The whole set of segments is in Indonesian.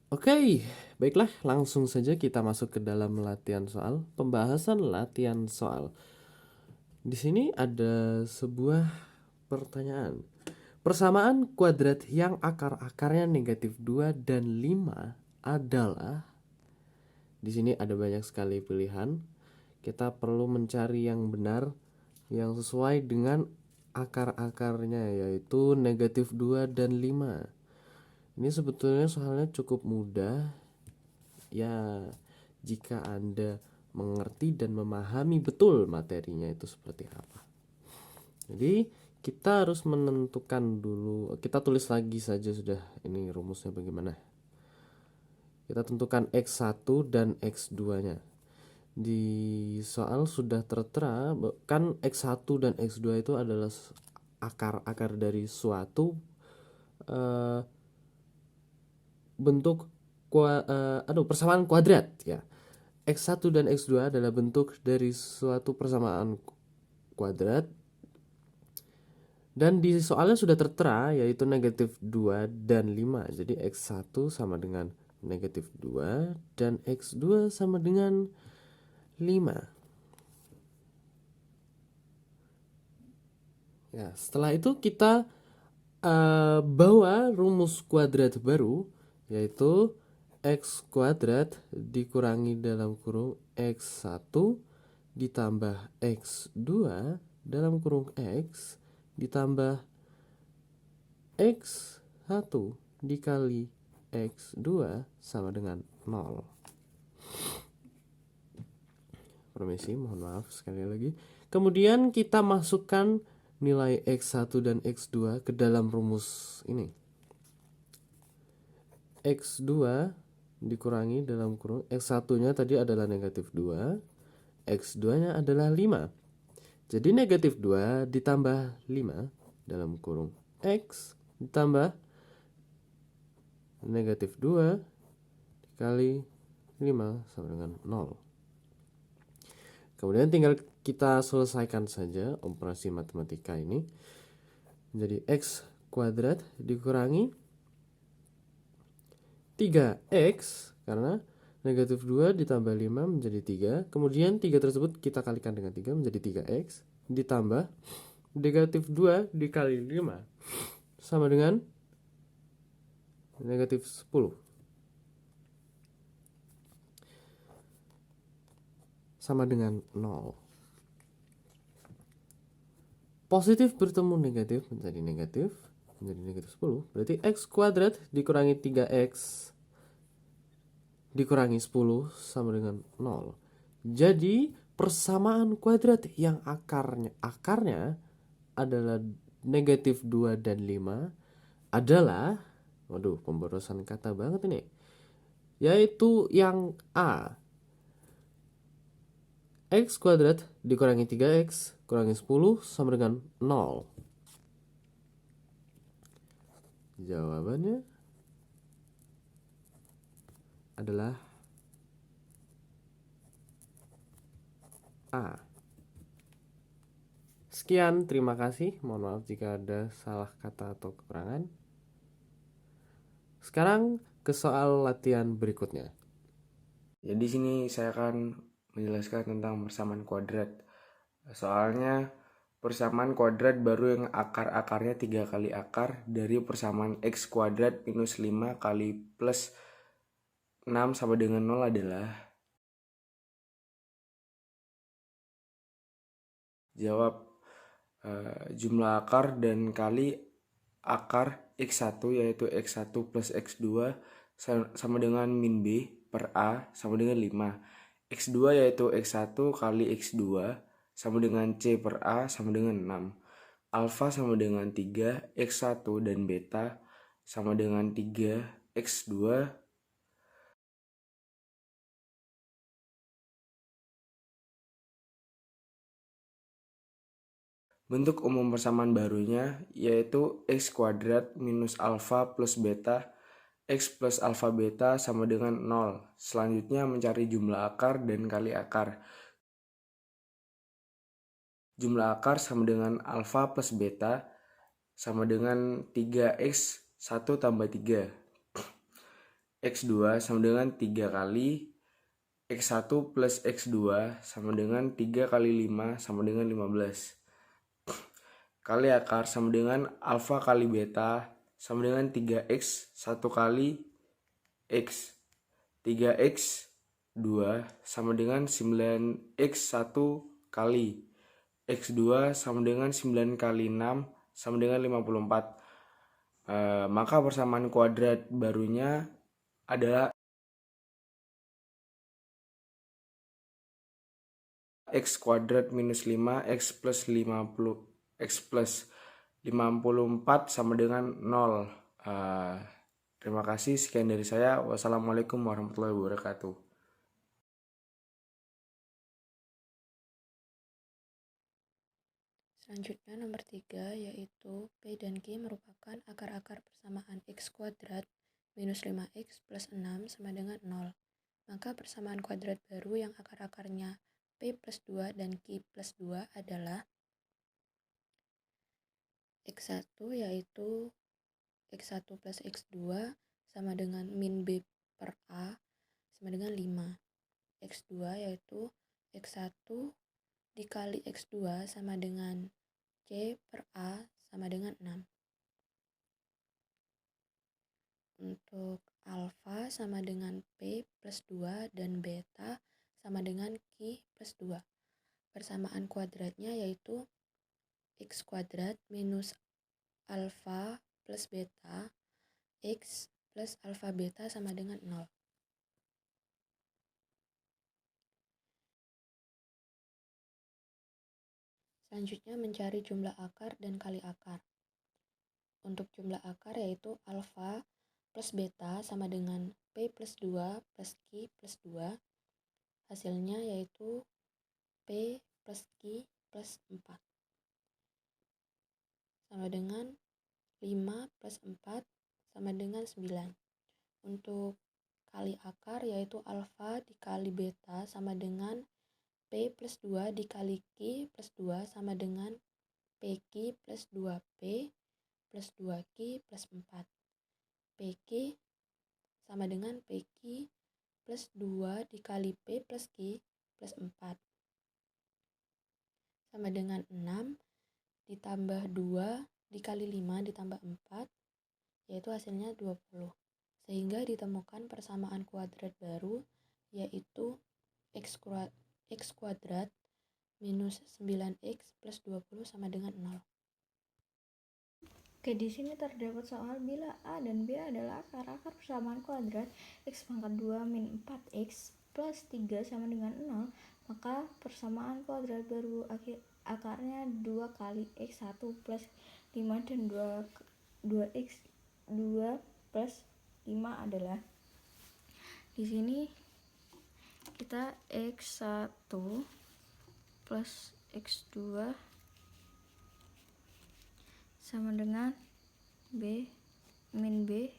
Oke, baiklah langsung saja kita masuk ke dalam latihan soal, pembahasan latihan soal. Di sini ada sebuah pertanyaan. Persamaan kuadrat yang akar-akarnya negatif 2 dan 5 adalah. Di sini ada banyak sekali pilihan. Kita perlu mencari yang benar, yang sesuai dengan akar-akarnya, yaitu negatif 2 dan 5. Ini sebetulnya soalnya cukup mudah. Ya, jika Anda mengerti dan memahami betul materinya itu seperti apa. Jadi kita harus menentukan dulu. Kita tulis lagi saja sudah. Ini rumusnya bagaimana. Kita tentukan X1 dan X2-nya. Di soal sudah tertera kan X1 dan X2 itu adalah akar-akar dari suatu eh, bentuk persamaan kuadrat ya. X1 dan X2 adalah bentuk dari suatu persamaan kuadrat. Dan di soalnya sudah tertera yaitu negatif 2 dan 5. Jadi X1 sama dengan negatif 2 dan X2 sama dengan 5. Ya, setelah itu kita bawa rumus kuadrat baru yaitu X kuadrat dikurangi dalam kurung X1 ditambah X2 dalam kurung X ditambah X1 dikali X2 sama dengan 0. Permisi, mohon maaf sekali lagi. Kemudian kita masukkan nilai X1 dan X2 ke dalam rumus ini. X2 dikurangi dalam kurung X1-nya tadi adalah negatif 2, X2-nya adalah 5. Jadi negatif 2 ditambah 5 dalam kurung X ditambah negatif 2 dikali 5 sama dengan 0. Kemudian tinggal kita selesaikan saja operasi matematika ini. Menjadi X kuadrat dikurangi 3X karena negatif 2 ditambah 5 menjadi 3. Kemudian 3 tersebut kita kalikan dengan 3 menjadi 3X ditambah negatif 2 dikali 5 sama dengan negatif 10. Sama dengan 0. Positif bertemu negatif menjadi negatif 10. Berarti X kuadrat dikurangi 3X dikurangi 10 sama dengan 0. Jadi persamaan kuadrat yang akarnya adalah negatif 2 dan 5 adalah, waduh pemborosan kata banget ini, yaitu yang A. X kuadrat dikurangi 3X kurangi 10 sama dengan 0. Jawabannya adalah A. Sekian, terima kasih. Mohon maaf jika ada salah kata atau kekurangan. Sekarang ke soal latihan berikutnya. Jadi di sini saya akan menjelaskan tentang persamaan kuadrat. Soalnya persamaan kuadrat baru yang akar-akarnya 3 kali akar dari persamaan X kuadrat minus 5 kali plus 6 sama dengan 0 adalah jawab jumlah akar dan kali akar X1 yaitu X1 plus X2 sama dengan min B per A sama dengan 5. X2 yaitu X1 kali X2 sama dengan C per A sama dengan 6. Alfa sama dengan 3, X1 dan beta sama dengan 3, X2. Bentuk umum persamaan barunya yaitu X kuadrat minus alfa plus beta X plus alfa beta sama dengan 0. Selanjutnya mencari jumlah akar dan kali akar. Jumlah akar sama dengan alfa plus beta sama dengan 3X 1 tambah 3. X2 sama dengan 3 kali X1 plus X2 sama dengan 3 kali 5 sama dengan 15. Kali akar sama dengan alfa kali beta sama dengan 3X 1 kali X. 3X 2 sama dengan 9X 1 kali X2 sama dengan 9 kali 6 sama dengan 54. Maka persamaan kuadrat barunya adalah X kuadrat minus 5 X plus 50 X plus 54 sama dengan 0. Terima kasih, sekian dari saya. Wassalamualaikum warahmatullahi wabarakatuh. Selanjutnya nomor 3 yaitu P dan Q merupakan akar-akar persamaan X kuadrat minus 5X plus 6 sama dengan 0. Maka persamaan kuadrat baru yang akar-akarnya P plus 2 dan Q plus 2 adalah X1 yaitu X1 plus X2 sama dengan min B per A sama dengan 5. X2 yaitu X1 dikali X2 sama dengan C per A sama dengan 6. Untuk alfa sama dengan P plus 2 dan beta sama dengan Q plus 2. Persamaan kuadratnya yaitu X kuadrat minus alfa plus beta X plus alfa beta sama dengan 0. Selanjutnya mencari jumlah akar dan kali akar. Untuk jumlah akar yaitu alfa plus beta sama dengan P plus 2 plus Q plus 2. Hasilnya yaitu P plus Q plus 4. Sama dengan 5 plus 4 sama dengan 9. Untuk kali akar yaitu alfa dikali beta sama dengan P plus 2 dikali Q plus 2 sama dengan PQ plus 2P plus 2Q plus 4. PQ sama dengan PQ plus 2 dikali P plus Q plus 4 sama dengan 6 ditambah 2 dikali 5 ditambah 4 yaitu hasilnya 20. Sehingga ditemukan persamaan kuadrat baru yaitu X kuadrat minus 9X plus 20 sama dengan 0. Oke, di sini terdapat soal bila A dan B adalah akar-akar persamaan kuadrat X pangkat 2 min 4X plus 3 sama dengan 0, maka persamaan kuadrat baru akarnya 2 kali X1 plus 5 dan 2X2 plus 5 adalah, di sini kita X1 plus X2 sama dengan B min B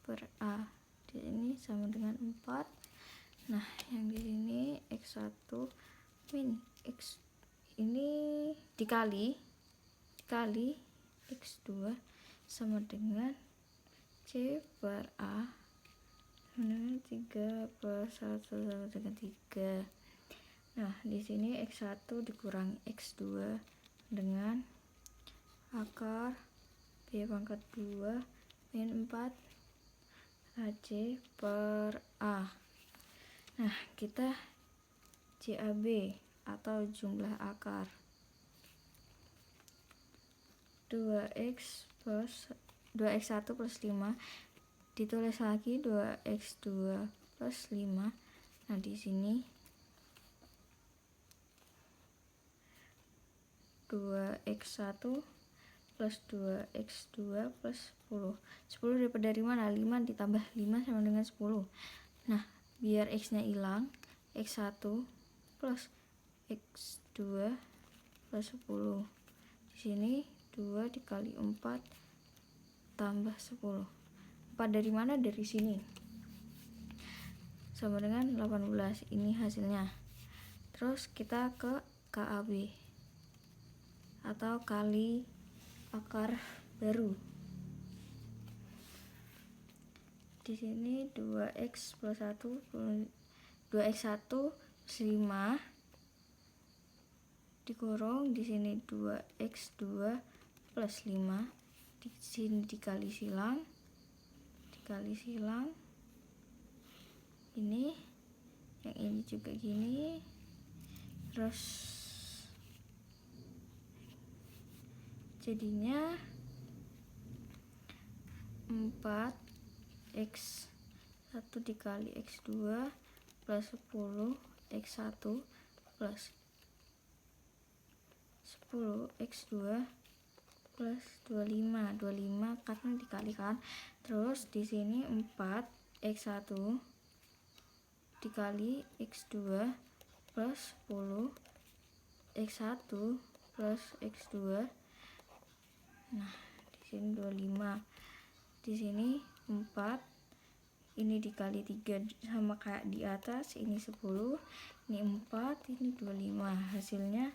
per A. Di sini sama dengan 4. Nah, yang di sini X1 min X ini dikali X2 sama dengan C per A dengan 3 plus 1 sama dengan 3. Nah, di sini X1 dikurangi X2 dengan akar B pangkat 2 min 4 AC per A. Nah, kita JAB atau jumlah akar 2x1 plus 5 ditulis lagi 2x2 plus 5. Nah, di sini 2x1 plus 2x2 plus 10. 10 dapat dari mana? 5 ditambah 5 sama dengan 10. Nah, biar x-nya hilang, x1 plus x2 plus 10. Di sini 2 dikali 4 tambah 10. 4 dari mana? Dari sini. Sama dengan 18. Ini hasilnya. Terus kita ke KAB atau kali akar baru. di sini 2x plus 1 2x1 plus 5 dikurung di sini 2x2 plus 5 di sini dikali silang ini yang ini juga gini, terus jadinya 4x1 dikali x2 plus 10 x1 plus 10 x2 plus 25 karena dikalikan. Terus di sini 4 x1 dikali x2 plus 10 x1 plus x2. Nah, di sini 25. Di sini 4 ini dikali 3 sama kayak di atas, ini 10, ini 4, ini 25, hasilnya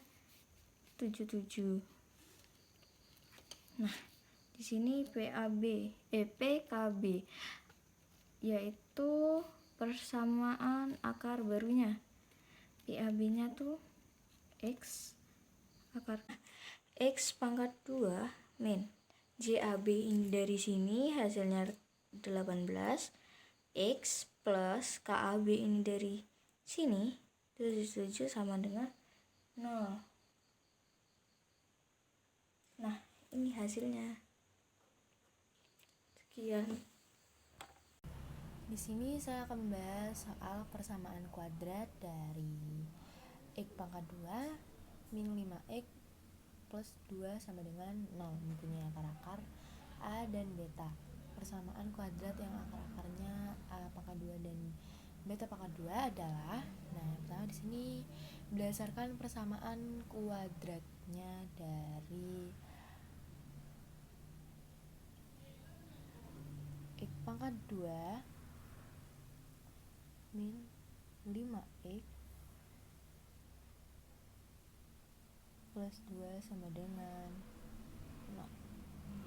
77. Nah, di sini PKB yaitu persamaan akar barunya. PAB-nya tuh X akar X pangkat 2 min JAB ini dari sini hasilnya 18 X plus KAB ini dari sini 77 sama dengan 0. Nah, ini hasilnya. Sekian. Di sini saya akan membahas soal persamaan kuadrat dari x pangkat 2 min 5x plus 2 sama dengan 0, mempunyai akar-akar A dan beta. Persamaan kuadrat yang akar-akarnya A pangkat 2 dan beta pangkat 2 adalah, nah yang pertama di sini berdasarkan persamaan kuadratnya dari x pangkat 2 min 5x plus 2 sama dengan 0,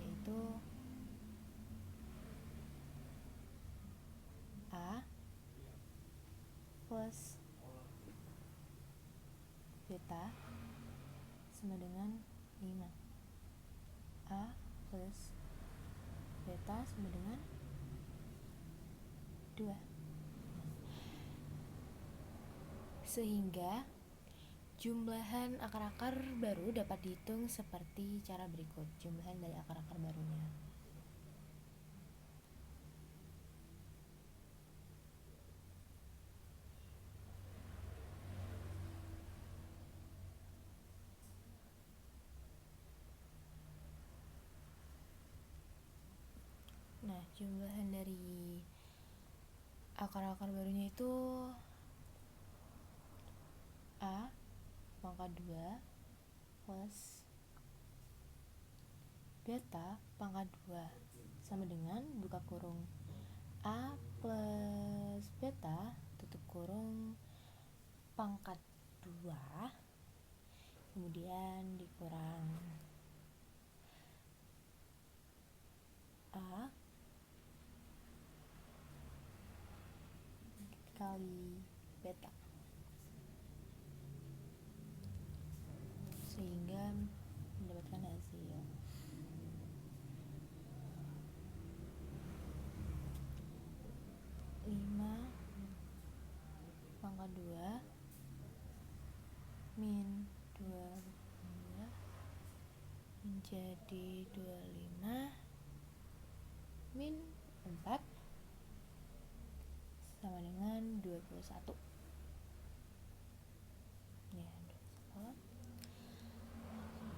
yaitu A plus beta sama dengan 5. A plus beta sama dengan 2. Sehingga jumlahan akar-akar baru dapat dihitung seperti cara berikut. Jumlahan dari akar-akar barunya. Nah, jumlahan dari akar-akar barunya itu A pangkat 2 plus beta pangkat 2 sama dengan buka kurung A plus beta tutup kurung pangkat 2 kemudian dikurang A kali beta, sehingga mendapatkan hasil 5 pangkat 2 min 22 menjadi 25 min 4 sama dengan 21. Ya, 21.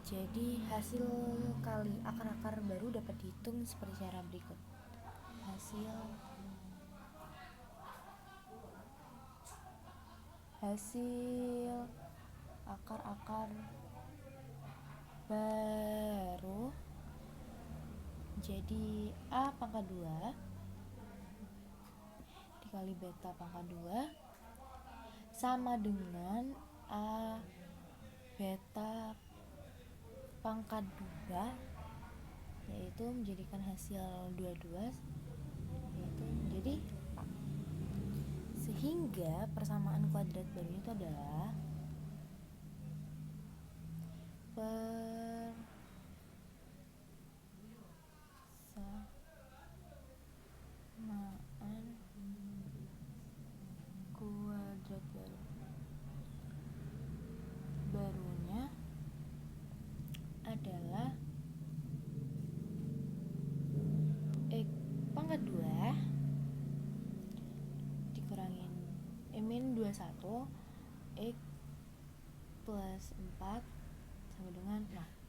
Jadi hasil kali akar-akar baru dapat dihitung seperti cara berikut. Hasil akar-akar baru jadi A pangkat 2 dikali beta pangkat 2 sama dengan A beta pangkat 2, yaitu menjadikan hasil 22 yaitu menjadi Jadi sehingga persamaan kuadrat barunya itu adalah persamaan kuadrat barunya adalah X pangkat 2 dikurangin min 21 X plus 4 sama dengan, nah